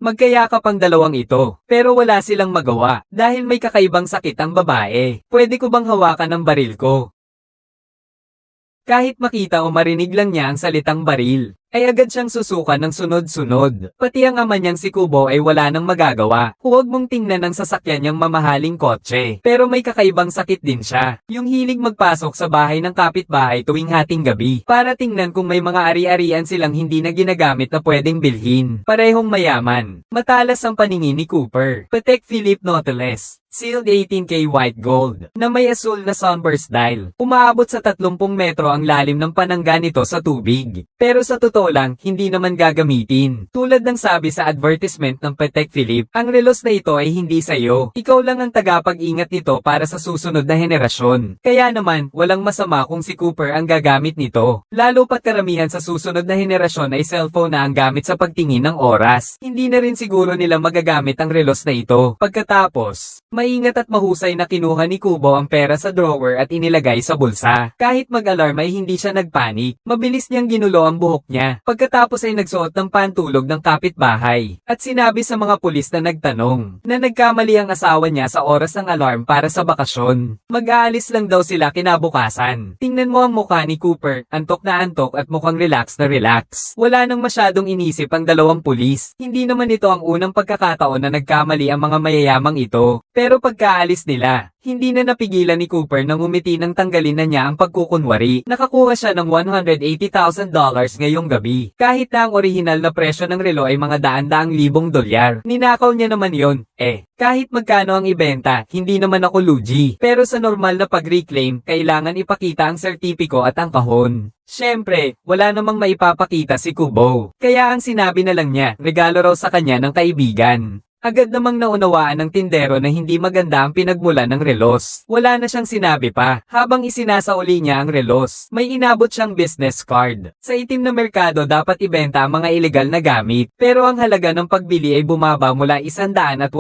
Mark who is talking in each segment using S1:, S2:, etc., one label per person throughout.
S1: Magkayakap ang dalawang ito, pero wala silang magawa dahil may kakaibang sakit ang babae. Pwede ko bang hawakan ang baril ko? Kahit makita o marinig lang niya ang salitang baril, ay agad siyang susukan ng sunod-sunod. Pati ang ama niyang si Kubo ay wala nang magagawa. Huwag mong tingnan ang sasakyan niyang mamahaling kotse. Pero may kakaibang sakit din siya. Yung hilig magpasok sa bahay ng kapitbahay tuwing hating gabi. Para tingnan kung may mga ari-arian silang hindi na ginagamit na pwedeng bilhin. Parehong mayaman. Matalas ang paningin ni Cooper. Patek Philippe Nautilus. Sealed 18K white gold, na may asul na sunburst dial. Umaabot sa 30 metro ang lalim ng panangga nito sa tubig. Pero sa totoo lang, hindi naman gagamitin. Tulad ng sabi sa advertisement ng Patek Philippe, ang relos na ito ay hindi sa'yo. Ikaw lang ang tagapag-ingat nito para sa susunod na henerasyon. Kaya naman, walang masama kung si Cooper ang gagamit nito. Lalo pat karamihan sa susunod na henerasyon ay cellphone na ang gamit sa pagtingin ng oras. Hindi na rin siguro nila magagamit ang relos na ito. Pagkatapos, maingat at mahusay na kinuha ni Kubo ang pera sa drawer at inilagay sa bulsa. Kahit mag-alarm ay hindi siya nagpanik. Mabilis niyang ginulo ang buhok niya. Pagkatapos ay nagsuot ng pantulog ng kapitbahay. At sinabi sa mga pulis na nagtanong na nagkamali ang asawa niya sa oras ng alarm para sa bakasyon. Mag-aalis lang daw sila kinabukasan. Tingnan mo ang mukha ni Cooper, antok na antok at mukhang relax na relax. Wala nang masyadong inisip ang dalawang pulis. Hindi naman ito ang unang pagkakataon na nagkamali ang mga mayayamang ito. Pero pagkaalis nila, hindi na napigilan ni Cooper na ngumiti nang tanggalin na niya ang pagkukunwari. Nakakuha siya ng $180,000 ngayong gabi. Kahit na ang orihinal na presyo ng relo ay mga daan-daang libong dolyar. Ninakaw niya naman yon. Kahit magkano ang ibenta, hindi naman ako lugi. Pero sa normal na pag-reclaim, kailangan ipakita ang sertipiko at ang kahon. Siyempre, wala namang maipapakita si Kubo. Kaya ang sinabi na lang niya, regalo raw sa kanya ng kaibigan. Agad namang naunawaan ng tindero na hindi maganda ang pinagmula ng relos. Wala na siyang sinabi pa, habang isinasauli niya ang relos. May inabot siyang business card. Sa itim na merkado dapat ibenta ang mga ilegal na gamit, pero ang halaga ng pagbili ay bumaba mula 180,000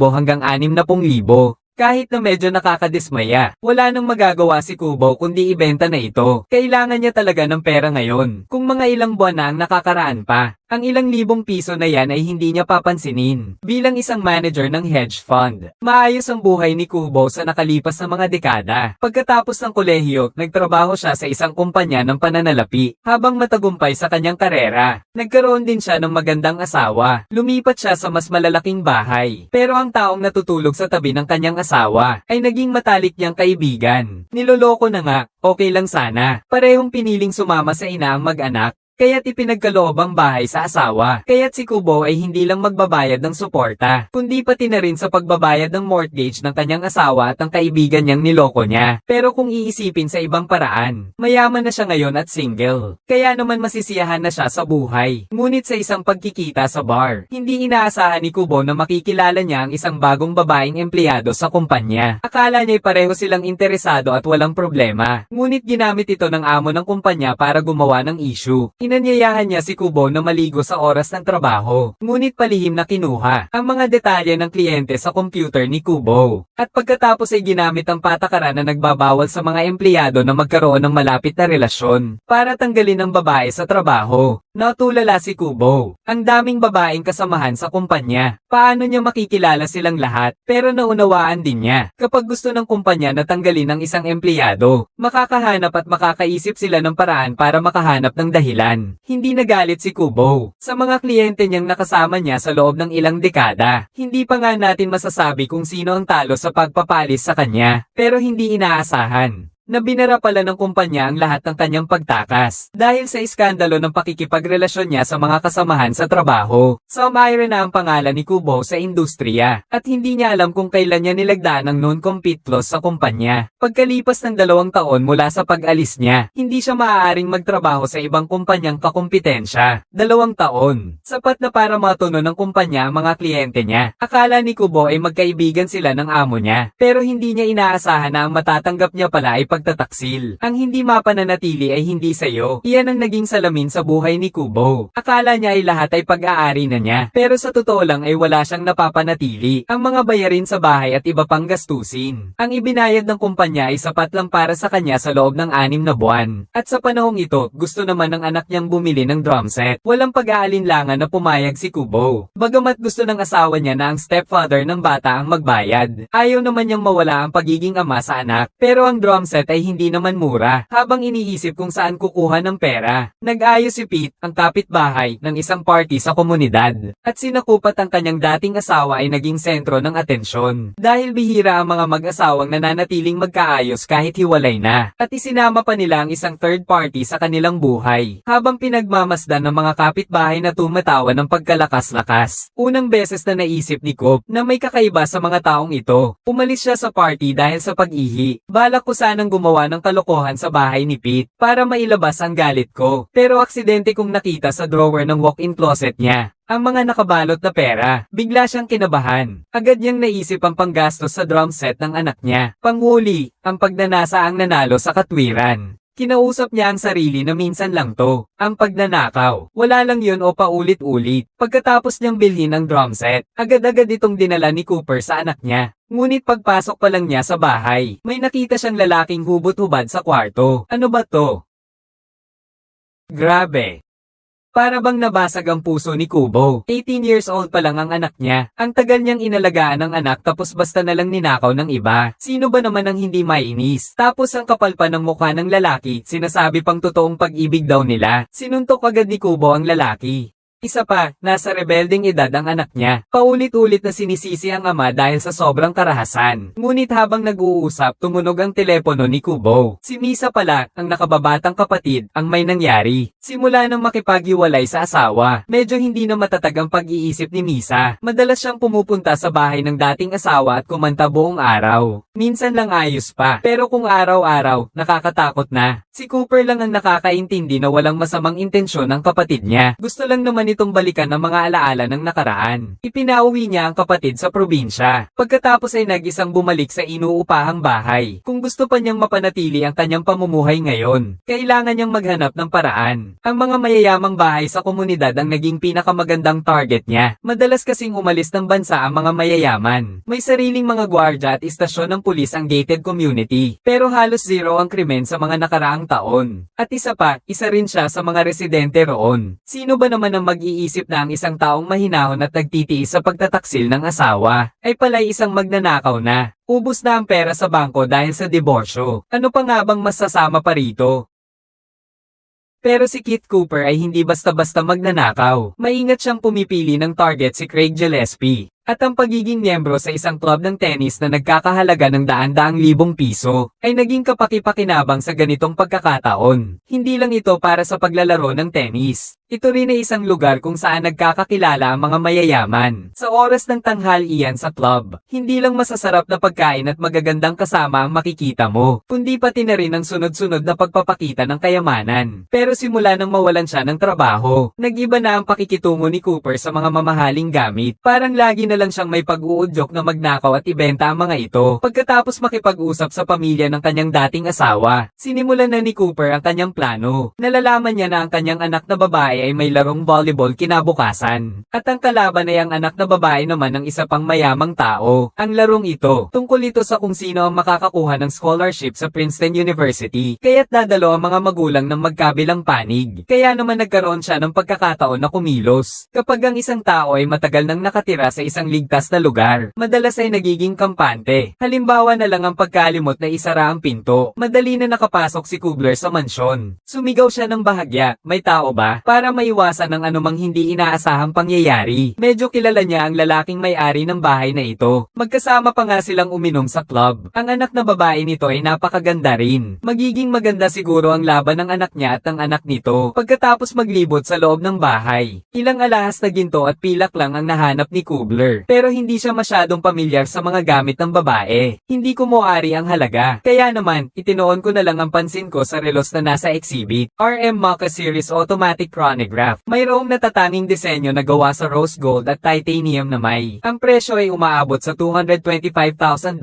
S1: hanggang 60,000. Kahit na medyo nakakadismaya, wala nang magagawa si Kubo kundi ibenta na ito. Kailangan niya talaga ng pera ngayon. Kung mga ilang buwan na ang nakakaraan pa, ang ilang libong piso na yan ay hindi niya papansinin. Bilang isang manager ng hedge fund, maayos ang buhay ni Kubo sa nakalipas na mga dekada. Pagkatapos ng kolehiyo, nagtrabaho siya sa isang kumpanya ng pananalapi. Habang matagumpay sa kanyang karera, nagkaroon din siya ng magandang asawa. Lumipat siya sa mas malalaking bahay. Pero ang taong natutulog sa tabi ng kanyang asawa ay naging matalik niyang kaibigan. Niloloko na nga, okay lang sana. Parehong piniling sumama sa ina ang mag-anak. Kaya't ipinagkaloob ang bahay sa asawa. Kaya't si Kubo ay hindi lang magbabayad ng suporta, kundi pati na rin sa pagbabayad ng mortgage ng kanyang asawa at ang kaibigan niyang niloko niya. Pero kung iisipin sa ibang paraan, mayaman na siya ngayon at single. Kaya naman masisiyahan na siya sa buhay. Ngunit sa isang pagkikita sa bar, hindi inaasahan ni Kubo na makikilala niya ang isang bagong babaeng empleyado sa kumpanya. Akala niya'y pareho silang interesado at walang problema. Ngunit ginamit ito ng amo ng kumpanya para gumawa ng issue. Inanyayahan niya si Kubo na maligo sa oras ng trabaho, ngunit palihim na kinuha ang mga detalye ng kliyente sa computer ni Kubo. At pagkatapos ay ginamit ang patakaran na nagbabawal sa mga empleyado na magkaroon ng malapit na relasyon para tanggalin ang babae sa trabaho. Natulala si Kubo. Ang daming babaeng kasamahan sa kumpanya. Paano niya makikilala silang lahat? Pero naunawaan din niya. Kapag gusto ng kumpanya na tanggalin ang isang empleyado, makakahanap at makakaisip sila ng paraan para makahanap ng dahilan. Hindi nagalit si Kubo sa mga kliyente niyang nakasama niya sa loob ng ilang dekada. Hindi pa nga natin masasabi kung sino ang talo sa pagpapalis sa kanya, pero hindi inaasahan na binara pala ng kumpanya ang lahat ng kanyang pagtakas dahil sa iskandalo ng pakikipagrelasyon niya sa mga kasamahan sa trabaho. Sumire na ang pangalan ni Kubo sa industriya at hindi niya alam kung kailan niya nilagdaan ang non-compete clause sa kumpanya. Pagkalipas ng 2 taon mula sa pag-alis niya, hindi siya maaaring magtrabaho sa ibang kumpanyang kakumpetensya. 2 taon. Sapat na para matuno ng kumpanya ang mga kliyente niya. Akala ni Kubo ay magkaibigan sila ng amo niya, pero hindi niya inaasahan na ang matatanggap niya pala ay pagtataksil. Ang hindi mapananatili ay hindi sa'yo. Iyan ang naging salamin sa buhay ni Kubo. Akala niya ay lahat ay pag-aari na niya. Pero sa totoo lang ay wala siyang napapanatili. Ang mga bayarin sa bahay at iba pang gastusin. Ang ibinayad ng kumpanya ay sapat lang para sa kanya sa loob ng 6 na buwan. At sa panahong ito, gusto naman ng anak niyang bumili ng drum set. Walang pag-aalinlangan na pumayag si Kubo. Bagamat gusto ng asawa niya na ang stepfather ng bata ang magbayad. Ayaw naman niyang mawala ang pagiging ama sa anak. Pero ang drum set ay hindi naman mura. Habang iniisip kung saan kukuha ng pera, nag-ayos si Pete, ang kapitbahay, ng isang party sa komunidad. At sinakupat ang kanyang dating asawa ay naging sentro ng atensyon. Dahil bihira ang mga mag-asawang nananatiling magkaayos kahit hiwalay na. At isinama pa nila ang isang third party sa kanilang buhay. Habang pinagmamasdan ng mga kapitbahay na tumatawa ng pagkalakas-lakas. Unang beses na naisip ni Coop na may kakaiba sa mga taong ito. Umalis siya sa party dahil sa pag-ihi. Balak ko sanang gumawa ng kalokohan sa bahay ni Pete para mailabas ang galit ko. Pero aksidente kong nakita sa drawer ng walk-in closet niya ang mga nakabalot na pera. Bigla siyang kinabahan. Agad niyang naisip ang panggastos sa drum set ng anak niya. Panghuli, ang pagnanasa ang nanalo sa katwiran. Kinausap niya ang sarili na minsan lang to, ang pagnanakaw. Wala lang yun o paulit-ulit. Pagkatapos niyang bilhin ang drum set, agad-agad itong dinala ni Cooper sa anak niya. Ngunit pagpasok pa lang niya sa bahay, may nakita siyang lalaking hubot-hubad sa kwarto. Ano ba to? Grabe! Para bang nabasag ang puso ni Kubo. 18 years old pa lang ang anak niya. Ang tagal niyang inalagaan ng anak tapos basta na lang ninakaw ng iba. Sino ba naman ang hindi mainis? Tapos ang kapal pa ng mukha ng lalaki, sinasabi pang totoong pag-ibig daw nila. Sinuntok agad ni Kubo ang lalaki. Isa pa, nasa rebelding edad ang anak niya. Paulit-ulit na sinisisi ang ama dahil sa sobrang karahasan. Ngunit habang nag-uusap, tumunog ang telepono ni Kubo. Si Misa pala, ang nakababatang kapatid, ang may nangyari. Simula nang makipaghiwalay sa asawa, medyo hindi na matatag ang pag-iisip ni Misa. Madalas siyang pumupunta sa bahay ng dating asawa at kumanta buong araw. Minsan lang ayos pa, pero kung araw-araw, nakakatakot na. Si Cooper lang ang nakakaintindi na walang masamang intensyon ng kapatid niya. Gusto lang naman itong balikan ang mga alaala ng nakaraan. Ipinauwi niya ang kapatid sa probinsya. Pagkatapos ay nag-isang bumalik sa inuupahang bahay. Kung gusto pa niyang mapanatili ang kanyang pamumuhay ngayon, kailangan niyang maghanap ng paraan. Ang mga mayayamang bahay sa komunidad ang naging pinakamagandang target niya. Madalas kasing umalis ng bansa ang mga mayayaman. May sariling mga gwardya at istasyon ng pulis ang gated community. Pero halos zero ang krimen sa mga nakaraang taon. At isa pa, isa rin siya sa mga residente roon. Sino ba naman ang mag-iisip na ang isang taong mahinahon at nagtitiis sa pagtataksil ng asawa, ay pala'y isang magnanakaw na. Ubus na ang pera sa bangko dahil sa diborsyo. Ano pa nga bang masasama pa rito? Pero si Keith Cooper ay hindi basta-basta magnanakaw. Maingat siyang pumipili ng target si Craig Gillespie. At ang pagiging miyembro sa isang club ng tennis na nagkakahalaga ng daan-daang libong piso, ay naging kapaki-pakinabang sa ganitong pagkakataon. Hindi lang ito para sa paglalaro ng tennis. Ito rin ay isang lugar kung saan nagkakakilala ang mga mayayaman. Sa oras ng tanghalian sa club, hindi lang masasarap na pagkain at magagandang kasama ang makikita mo, kundi pati na rin ang sunod-sunod na pagpapakita ng kayamanan. Pero simula nang mawalan siya ng trabaho, nag-iba na ang pakikitungo ni Cooper sa mga mamahaling gamit. Parang lagi na lang siyang may pag-uudyok na magnakaw at ibenta ang mga ito. Pagkatapos makipag-usap sa pamilya ng kanyang dating asawa, sinimulan na ni Cooper ang kanyang plano. Nalalaman niya na ang kanyang anak na babae ay may larong volleyball kinabukasan. At ang kalaban ay ang anak na babae naman ng isa pang mayamang tao. Ang larong ito, tungkol ito sa kung sino ang makakakuha ng scholarship sa Princeton University. Kaya't dadalo ang mga magulang ng magkabilang panig. Kaya naman nagkaroon siya ng pagkakataon na kumilos. Kapag ang isang tao ay matagal nang nakatira sa isang ligtas na lugar, madalas ay nagiging kampante. Halimbawa na lang ang pagkalimot na isara ang pinto. Madali na nakapasok si Coogler sa mansyon. Sumigaw siya ng bahagya, "May tao ba?" Para maiwasan ng anumang hindi inaasahang pangyayari. Medyo kilala niya ang lalaking may-ari ng bahay na ito. Magkasama pa nga silang uminom sa club. Ang anak na babae nito ay napakaganda rin. Magiging maganda siguro ang laban ng anak niya at ng anak nito. Pagkatapos maglibot sa loob ng bahay, ilang alahas na ginto at pilak lang ang nahanap ni Coogler. Pero hindi siya masyadong pamilyar sa mga gamit ng babae. Hindi kumuari ang halaga. Kaya naman, itinoon ko na lang ang pansin ko sa relos na nasa exhibit. RM Maka Series Automatic Chrono chronograph. Mayroong natatanging disenyo na gawa sa rose gold at titanium na may. Ang presyo ay umaabot sa $225,000.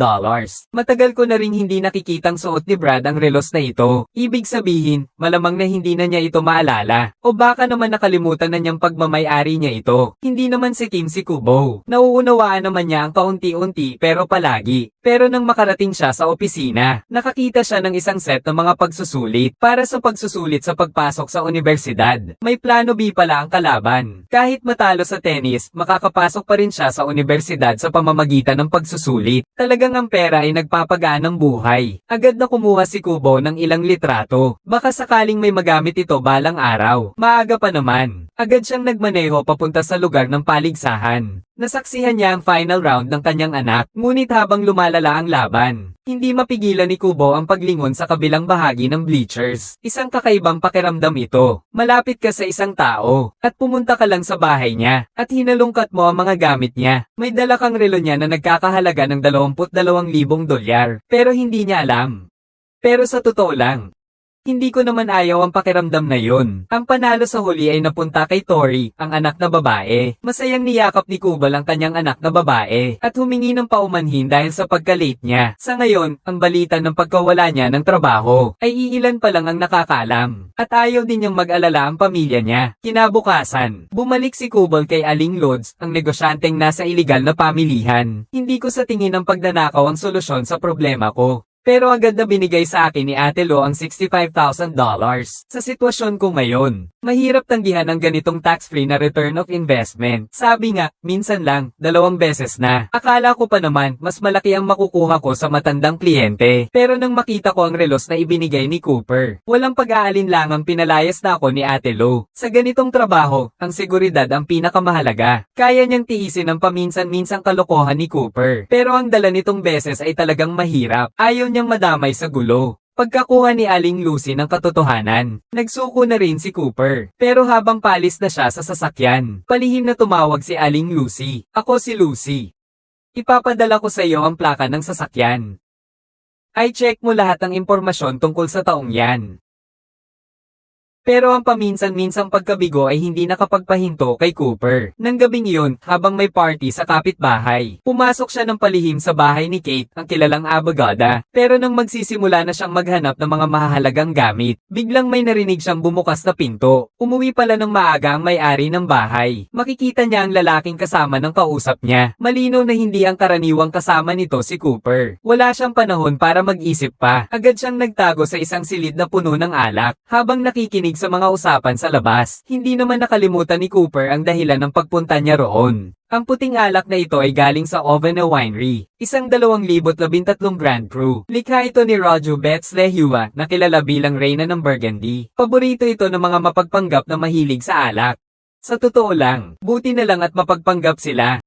S1: Matagal ko na ring hindi nakikitang suot ni Brad ang relos na ito. Ibig sabihin, malamang na hindi na niya ito maalala. O baka naman nakalimutan na niyang pagmamay-ari niya ito. Hindi naman si Kim si Kubo. Nauunawaan naman niya ang kaunti-unti pero palagi. Pero nang makarating siya sa opisina, nakakita siya ng isang set ng mga pagsusulit para sa pagsusulit sa pagpasok sa universidad. May plano B pala ang kalaban. Kahit matalo sa tennis, makakapasok pa rin siya sa universidad sa pamamagitan ng pagsusulit. Talagang ang pera ay nagpapagaan ng buhay. Agad na kumuha si Kubo ng ilang litrato. Baka sakaling may magamit ito balang araw. Maaga pa naman. Agad siyang nagmaneho papunta sa lugar ng paligsahan. Nasaksihan niya ang final round ng kanyang anak, ngunit habang lumalala ang laban, hindi mapigilan ni Kubo ang paglingon sa kabilang bahagi ng bleachers. Isang kakaibang pakiramdam ito. Malapit ka sa isang tao, at pumunta ka lang sa bahay niya, at hinalungkat mo ang mga gamit niya. May dala kang relo niya na nagkakahalaga ng $22,000, pero hindi niya alam. Pero sa totoo lang, hindi ko naman ayaw ang pakiramdam na yun. Ang panalo sa huli ay napunta kay Tori, ang anak na babae. Masayang niyakap ni Kubal ang kanyang anak na babae, at humingi ng paumanhin dahil sa pagka-late niya. Sa ngayon, ang balita ng pagkawala niya ng trabaho, ay iilan pa lang ang nakakaalam. At ayaw din niyang mag-alala ang pamilya niya. Kinabukasan, bumalik si Kubal kay Aling Lods, ang negosyanteng nasa iligal na pamilihan. Hindi ko sa tingin ang pagnanakaw ang solusyon sa problema ko. Pero agad na binigay sa akin ni Ate Lo ang $65,000. Sa sitwasyon ko ngayon, mahirap tanggihan ang ganitong tax-free na return of investment. Sabi nga, minsan lang, 2 beses na. Akala ko pa naman, mas malaki ang makukuha ko sa matandang kliyente. Pero nang makita ko ang relos na ibinigay ni Cooper, walang pag-aalinlangang pinalayas na ako ni Ate Lo. Sa ganitong trabaho, ang seguridad ang pinakamahalaga. Kaya niyang tiisin ang paminsan-minsang kalokohan ni Cooper. Pero ang dala nitong beses ay talagang mahirap. Ayaw niyang madamay sa gulo. Pagkakuha ni Aling Lucy ng katotohanan, nagsuko na rin si Cooper. Pero habang paalis na siya sa sasakyan, palihim na tumawag si Aling Lucy. Ako si Lucy. Ipapadala ko sa iyo ang plaka ng sasakyan. Ay check mo lahat ng impormasyon tungkol sa taong yan. Pero ang paminsan-minsang pagkabigo ay hindi nakapagpahinto kay Cooper. Nang gabing iyon, habang may party sa kapitbahay, pumasok siya ng palihim sa bahay ni Kate, ang kilalang abogada. Pero nang magsisimula na siyang maghanap ng mga mahahalagang gamit, biglang may narinig siyang bumukas na pinto. Umuwi pala ng maaga ang may-ari ng bahay. Makikita niya ang lalaking kasama ng kausap niya. Malinaw na hindi ang karaniwang kasama nito si Cooper. Wala siyang panahon para mag-isip pa. Agad siyang nagtago sa isang silid na puno ng alak, habang nakikinig sa mga usapan sa labas. Hindi naman nakalimutan ni Cooper ang dahilan ng pagpunta niya roon. Ang puting alak na ito ay galing sa Ovena Winery, isang 2013 Grand Cru. Likha ito ni Roger Betts Lehua na kilala bilang Reyna ng Burgundy. Paborito ito ng mga mapagpanggap na mahilig sa alak. Sa totoo lang, buti na lang at mapagpanggap sila.